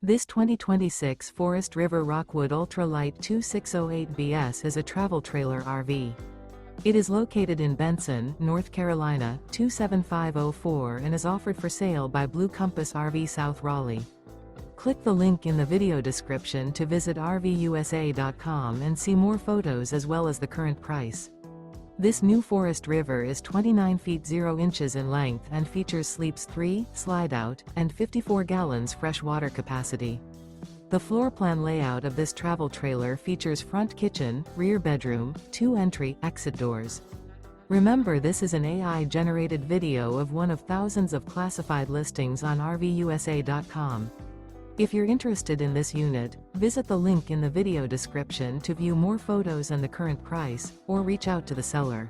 This 2026 Forest River Rockwood Ultra Lite 2608BS is a travel trailer RV. It is located in Benson, North Carolina, 27504 and is offered for sale by Blue Compass RV South Raleigh. Click the link in the video description to visit RVUSA.com and see more photos as well as the current price. This new Forest River is 29 feet 0 inches in length and features sleeps 3, Slideout, and 54 gallons fresh water capacity. The floor plan layout of this travel trailer features front kitchen, rear bedroom, 2 entry/exit doors. Remember, this is an AI-generated video of one of thousands of classified listings on RVUSA.com. If you're interested in this unit, visit the link in the video description to view more photos and the current price, or reach out to the seller.